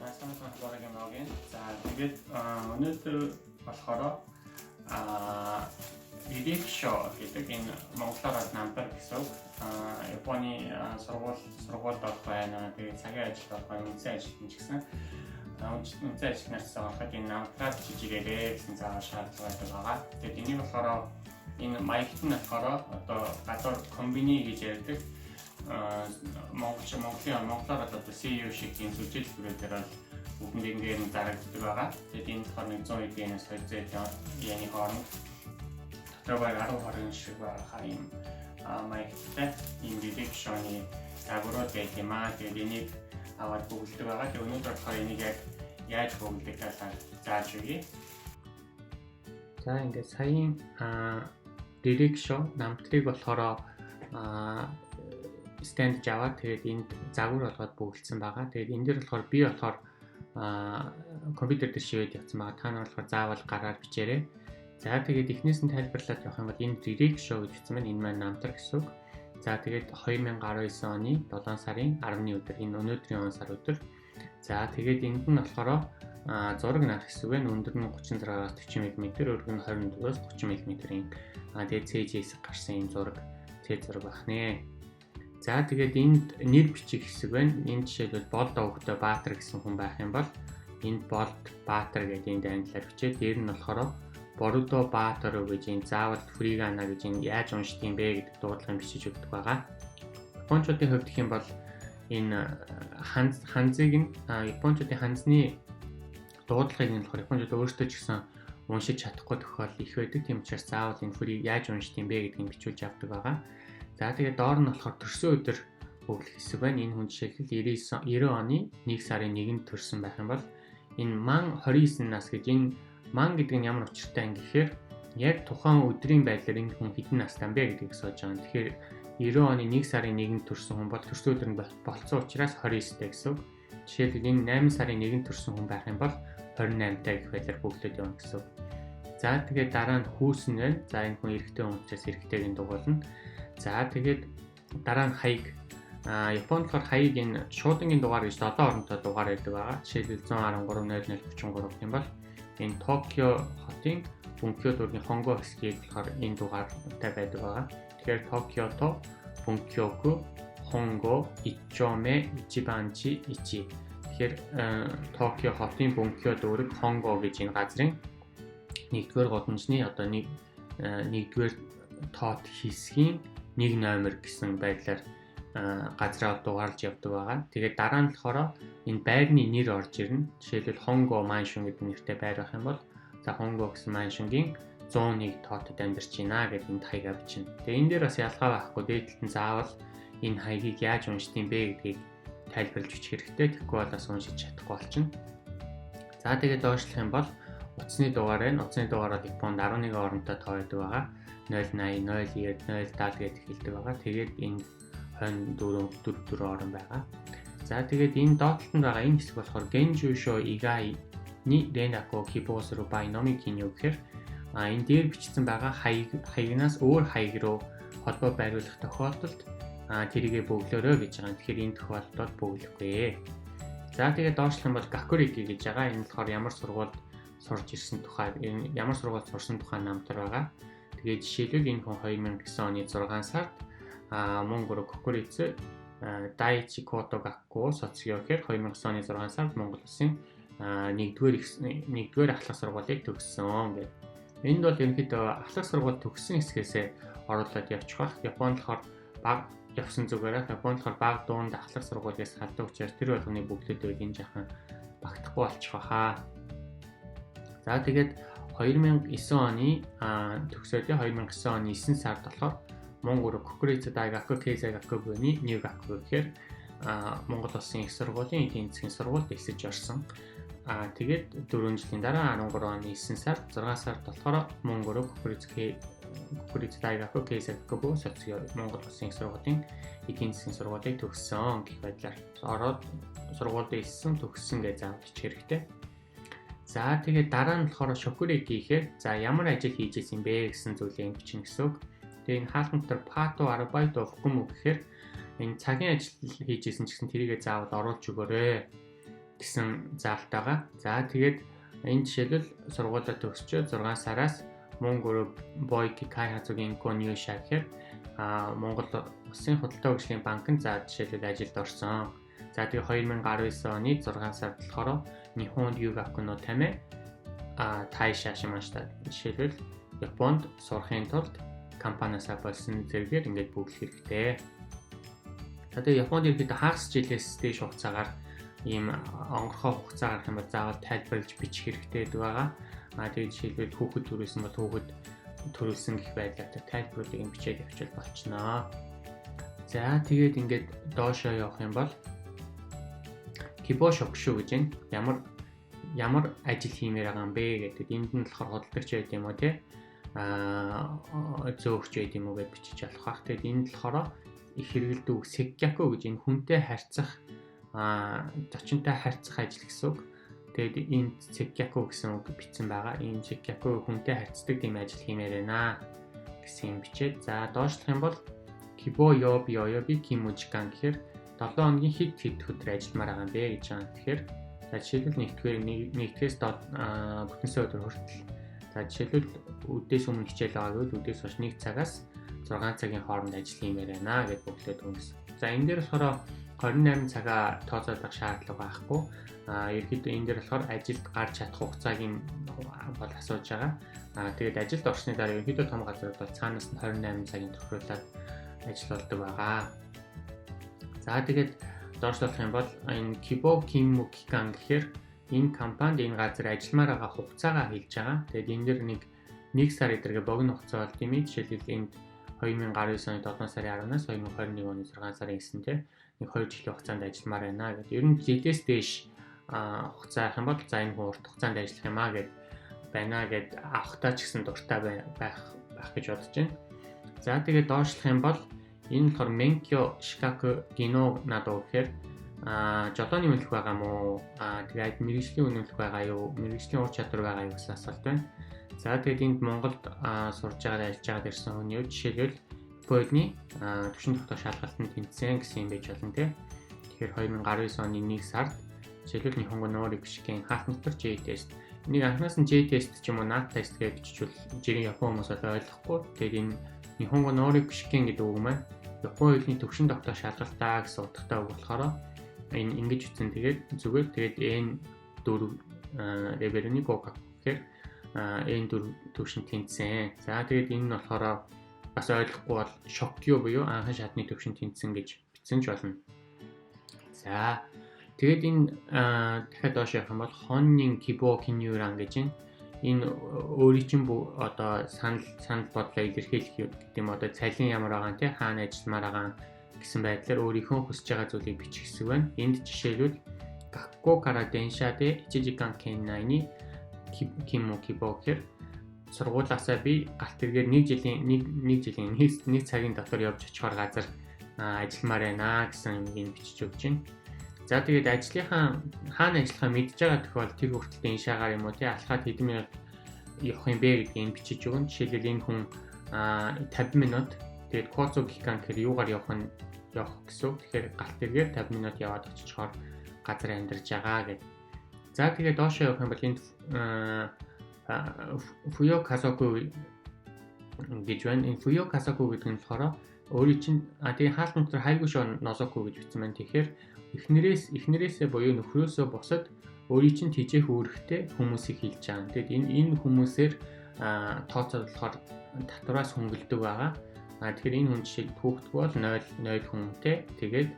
Сайн байна уу. За тэгээд өнөөдөр болохоор Ирикшо гэдэг энэ монголоор намтар гэсэн Японы сургуульд болох байна. Тэгээд цагийн ажилд болох байна. Үндсэн ажилтан ч гэсэн үндсэн ажилтнаас ороход энэ намтраад жижигээрээ гэсэн заавар шаардлагатай байгаа. Тэгээд энийг болохоор энэ маягт нь болохоор одоо гадуур комбини гэж ярьдаг. Монголоор одоо CEO шиг энэ сүлжээлбэрүүдээр бол бүгд ингээд зарагддаг байгаа. Тэгээд энэ болохоор 100 yen-ээс 200 yen-ийн хооронд дотроо 10 шиг байгаа юм маягтай энэ дирекшны агрууд гэх юм аа. Тэгээд энийг аваад бүгддэг байгаа. Тэгээд өнөөдөр болохоор энийг яаж бүгддэг талаар зааж өгье. За ингээд саяын дирекшн намтрыг болохоор стенд аваад тэгээд энд загвар болгоод бүгдсэн байгаа. Тэгээд энэ дээр болохоор би болохоор компьютер дээр шивээд явсан байгаа. Та нар болохоор заавал гараар бичээрэй. За тэгээд эхнээс нь тайлбарлаад явах юм бол энэ дирекшн гэж хэлсэн байна. Энэ маань намтар гэсэн үг. За тэгээд 2019 оны 7 сарын 10-ны өдөр энэ өнөөдрийн он сар өдөр. За тэгээд энд нь болохоор зураг нарах хэсэг байна. Өндөр нь 36-аас 40 мм, өргөн нь 24-өөс 30 мм-ийн тэгээд CG-с гарсан энэ зураг зураг байх нэ. За тэгээд энд нэр бичих хэсэг байна. Энэ жишээлбэл Болд өвгтөө Баатар гэсэн хүн байх юм бол энд Болд Баатар гэдэг энд англиар бичээд дээр нь болохоор Борудо Баатар гэж энэ заавал фригана гэж энэ яаж уншдаг юм бэ гэдэг дуудлагыг бичиж өгдөг байгаа. Япончуудын хувьд гэх юм бол энэ ханзыг нь япончуудын ханзны дуудлагыг нь болохоор япончууд өөрсдөө ч гэсэн уншиж чадахгүй тохиолдол их байдаг. Тийм учраас заавал энэ фриг яаж уншдаг юм бэ гэдгийг бичүүлж авдаг байгаа. За тэгээд доор нь болохоор төрсөн өдөр бүглэх хэсэг байна. Энэ хүн жишээлбэл 90 оны 1 сарын 1-нд төрсэн байх юм бол энэ ман 29 нас гэж энэ ман гэдэг нь ямар учиртай юм гэхээр яг тухайн өдрийн байдлаар энэ хүн хэдэн настай бэ гэдгийг сууж байгаа. Тэгэхээр 90 оны 1 сарын 1-нд төрсэн хүн бол төрсөн өдөр нь болцсон учраас 29-тэй гэсэн үг. Жишээлбэл энэ 8 сарын 1-нд төрсэн хүн байх юм бол 28-тай гэх байдлаар бүглээд явна гэсэн үг. За тэгээд дараа нь хүүс нь байна. За энэ хүн эрэгтэй хүн учраас эрэгтэйг нь дугуулна. За тэгээд дараа нь хаяг. Японд болохоор хаяг энэ шуудангийн дугаар гэж 7 оронтой дугаар байдаг байгаа. Жишээлбэл 113 0033 гэх юм бол энэ Токио хотын Бункё дүүргийн Хонго хэсгийг болохоор энэ дугаартай байдаг байгаа. Тэгэхээр Токиото, Бункёку, Хонго, Иччоме, Ичибанчи, Ичи. Тэгэхээр Токио хотын Бункё дүүрэг Хонго гэж энэ газрын 1-р гудамжны одоо 1-р тоот хэсгийн 1 номер гэсэн байдлаар газраа дугаарлаж явдаг байгаа. Тэгээд дараа нь болохоор энэ байрны нэр орж ирнэ. Жишээлбэл Хонго маншин гэдэг нэртэй байр байх юм бол за Хонго гэсэн маншингийн 101 тоотод амьдарч байна гэдэг энэ хаяг авчина. Тэгээд энэ дээр бас ялгаа байхгүй. Дээдлэлт нь заавал энэ хаягийг яаж уншдаг юм бэ гэдгийг тайлбарлаж бичих хэрэгтэй. Тэгэхгүй бол бас уншиж чадахгүй болчихно. За тэгээд доошлох юм бол утасны дугаар байна. Утасны дугаараар Японд 11 оронтой тоо байдаг байгаа. 080, 090, 070 гэдэг хэлдэг байгаа. Тэгээд энэ 24 орон байгаа. За тэгээд энэ доотлолтод байгаа энэ хэсэг болохоор Genjusho Igai ni Renako Kibosuru by Nomi Kinyo гэхээр энэ дээр бичсэн байгаа хаягнаас өөр хаяг руу холбоо байруулах тохиолдолд тэрийгэ бөглөөрэй гэж байгаа. Тэгэхээр энэ тохиолдолд бөглөхгүй. За тэгээд доошлох юм бол Gakuriki гэж байгаа. Энэ болохоор ямар сургуульд сурж ирсэн тухай, ямар сургуульд сурсан тухай намтар байгаа. Тэгээд жишээлбэл энэ хүн 2009 оны 6 сард Монгол Кокурицу Дайчи Кото Гакку социо гэхээр 2009 оны 6 сард Монгол Улсын 1-р ахлах сургуулийг төгссөн гэдэг. Энд бол ерөнхийдөө ахлах сургууль төгссөн хэсгээс оруулаад явчих бах. Японд болохоор баг явсан зүгээрээ Японд болохоор баг дуунд ахлах сургуулиас халдаг учраас тэр болгоны бүгдээд энэ жахан багтахгүй болчих баха. За тэгээд 2009 оны төгсөөд 2009 оны 9 сард болохоор Монгол Кокурицу Дайгаку Keizai Gakubuны Nyugaku гэхээр Монгол Улсын их сургуулийн эдийн засгийн сургуульд элсэж орсон. Тэгээд 4 жилийн дараа 13 оны 9 сард 6 сард болохоор Монгол Кокурицу Дайгаку Keizai Gakubu социо Монгол Улсын их сургуулийн эдийн засгийн сургуулийг төгссөн гэх байдлаар ороод сургуульд элсэн төгссөн гэж зааж хэрэгтэй. За тэгээд дараа нь болохоор Shokureki гэхээр за ямар ажил хийж исэн бэ гэсэн зүйлийг бичнэ гэсэн үг. Тэгээ энэ хаалтнаар Pato Arabaito Fukumu гэхээр энэ цагийн ажил хийж исэн ч гэсэн тэрийгээ заавал оруулж өгөөрэй гэсэн заалт байгаа. За тэгээд энэ жишээлбэл сургуулаа төгсчөө 6 сараас мөн Boiki Kaihatsuгийн Konyusha гэхээр Монгол Улсын худалдаа хөгжлийн банкнд за жишээлбэл ажилд орсон. За тэгээд 2019 оны 6 сард болохоор Nihon Yugaku no Tame Taisha Shimashita жишээлбэл Японд сурахын тулд компаниасаа болсон зэрэгээр ингээд бүглэх хэрэгтэй. За тэгээд Японд ирэхэд хагас жилээс дээш хугацаагаар ийм онгорхой хугацаа гарах юм бол заавал тайлбарлаж бичих хэрэгтэй байгаа. Тэгээд жишээлбэл хүүхэд төрүүлсэн бол хүүхэд төрүүлсэн гэх байдлаатай тайлбаруудыг нь бичээд явуул болчихноо. За тэгээд ингээд доошоо явах юм бол Kibo Shokushu гэж энэ ямар ажил хиймээр байгаа юм бэ гэдэг. Энд нь болохоор худалдагч байд юм уу те зөөгч байд юм уу гэж бичиж болох бах. Тэгээд энд болохоор их хэрэгэлдэг үг Sekyaku гэж энэ хүнтэй харьцах зочинтой харьцах ажил гэсэн үг. Тэгээд энд Sekyaku гэсэн үг бичсэн байгаа. Энэ Sekyaku хүнтэй харьцдаг тийм ажил хиймээр байна гэсэн юм бичээд. За доошлох юм бол Kibo Yobi Oyobi Kimujikan гэхээр 7 хоногийн хэд өдөр ажилламаар байгаа юм бэ гэж байгаа. Тэгэхээр за жишээлбэл нэгдгээс бүтэнсээ өдөр хүртэл. За жишээлбэл өдөөс өмнө хичээл байгаа гэвэл өдөөс хойш 1 цагаас 6 цагийн хооронд ажил хиймээр байна гэж бүглээд өгсөн. За энэ дээр болохоор 28 цагаа тооцоолох шаардлага байхгүй. Ерөнхийдөө энэ дээр болохоор ажилд гарч чадах хугацааг нь бол асууж байгаа. Тэгээд ажилд орсны дараа ерөнхийдөө том газрууд бол цаанаас нь 28 цагийн тохируулаад ажил болдог байгаа. За тэгээд доошлох юм бол энэ Kibo Kimukikan гэхээр энэ компанид энэ газар ажилламаар байгаа хугацаагаа хэлж байгаа. Тэгээд энэ дэр нэг сар эдэргээ богино хугацаа болд юм. Жишээлбэл энд 2019 оны 7 сарын 10-наас 2021 оны 6 сарын 9-нд нэг 2 жилийн хугацаанд ажилламаар байна гэдэг. Ер нь жилээс дээш хугацаа авах юм бол за энэ урт хугацаанд ажиллах юм аа гэд байна гэд авахтаа ч гэсэн дуртай байх гэж бодож байна. За тэгээд доошлох юм бол энэ болохоор Menkyo Shikaku Gino Nado гэхээр жолооны үнэлэх байгаа мó тэгээд мэргэжлийн үнэлэх байгаа юу, мэргэжлийн ур чадвар байгаа юу гэсэн асуулт байна. За тэгээд энд Монголд сурж байгаа ажиллаж байгаад ирсэн хүний үед жишээлбэл Японы түвшин тогтоох шалгалтанд тэнцсэн гэсэн юм байж болно тийм. Тэгэхээр 2019 оны 1 сард жишээлбэл Nihongo no Rikushikийн хаалт нутгаар J тест. Энийг анхнаас нь J тест ч юм уу NAT тест гэж бичвэл жирийн Япон хүмүүс ойлгохгүй. Тэгээд энэ Nihongo no Rikushikийн гэдэг үг маань Япон хэлний түвшин тогтоох шалгалтаа гэсэн утгатай үг болохоор энэ ингэж үтсэн. Тэгээд зүгээр тэгээд N4 level-ний Gokaku гэхээр N4 түвшин тэнцсэн. За тэгээд энэ нь болохоор бас ойлгохгүй бол Shokyu буюу анхан шатны түвшин тэнцсэн гэж бичсэн ч болно. За тэгээд энэ дахиад доош явах юм бол Honnin Kibo Kinyuran гэж энэ өөрийн чинь одоо санал бодлоо илэрхийлэх гэдэг юм одоо цалин ямар байгаа нэ хаана ажилламаар байгаа гэсэн байдлаар өөрийнхөө хүсэж байгаа зүйлийг бичих хэсэг байна. Энд жишээлбэл Gakko kara densha de 1 jikan kennai ni Kimu Kibo гэхээр сургуулаасаа би галт тэргээр нэг цагийн дотор явж очихоор газар ажилламаар байна гэсэн юм бичиж өгч байна. За тэгээд ажлынхаа хаана ажиллахаа мэдж байгаа тохиол тэр хүртэл энэ шагаар юм уу тий алхаад хэдэн минут явах юм бэ гэдгийг бичиж өгнө. Жишээлбэл энэ хүн 50 минут тэгээд Kozo Kikan гэхээр юугаар явах гэсэн үг. Тэгэхээр галт тэргээр 50 минут яваад очихоор газар амьдарч байгаа гэдэг. За тэгээд доошоо явах юм бол энд Fuyo Kazoku гэж байна. Энэ Fuyo Kazoku гэдэг нь болохоор өөрийн чинь тэгээд хаалт нутгаар хайгуу шоо нозоку гэж бичсэн байна. Тэгэхээр эхнэрээсээ буюу нөхрөөсөө босод өөрийн чинь тижээх үүрэгтэй хүмүүсийг хилж байгаа. Тэгээд энэ хүмүүсээр тооцоолохоор татвараас хөнгөлдөг байгаа. Тэгэхээр энэ хүн жишээ хүүхдгүй бол 0 хүнтэй. Тэгээд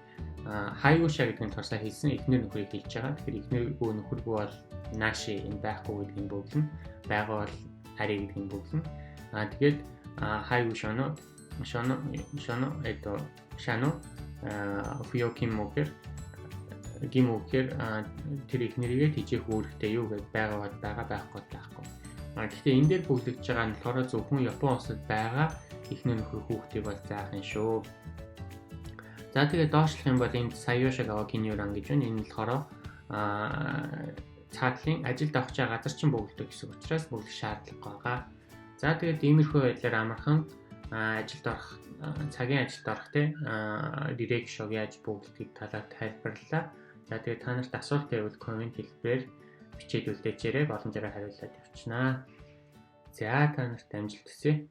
хайгууша гэдэг нь турсаа хэлсэн эхнэр нөхрийг хилж байгаа. Тэгэхээр эхнэргүй нөхөргүй бол нааши энэ байхгүй гэдгийг бүглэн, байгаа бол хари гэдгийг бүглэн. Тэгээд хайгуушано Fuyo Kimu-гэр тэр ихнэрийгээ тижээх үүрэгтэй юу гэж байгаа байхгүй. Гэхдээ энэ дээр бүглэгдэж байгаа нь болохоор зөвхөн Япон улсад байгаа ихнэр нөхөр хүүхдийг бол заах юм шүү. За тэгээд доошлох юм бол энд Sayoshigawa Kinyuran гэж байна. Энэ нь болохоор цаатлын ажилд авах чаа газар чинь бүглдэг гэсэн учраас бүглэх шаардлага байгаа. За тэгээд иймэрхүү байдлаар амархан ажилд орох цагийн ажилд орох те директ шог яаж бүглэхийг талаар тайлбарлалаа. За тэгээд та нарт асуулт байвал комент хэлбэрээр бичээд үлдээчээрэй, боломжоор хариулаад явуулнаа. За та нарт амжилт хүсье.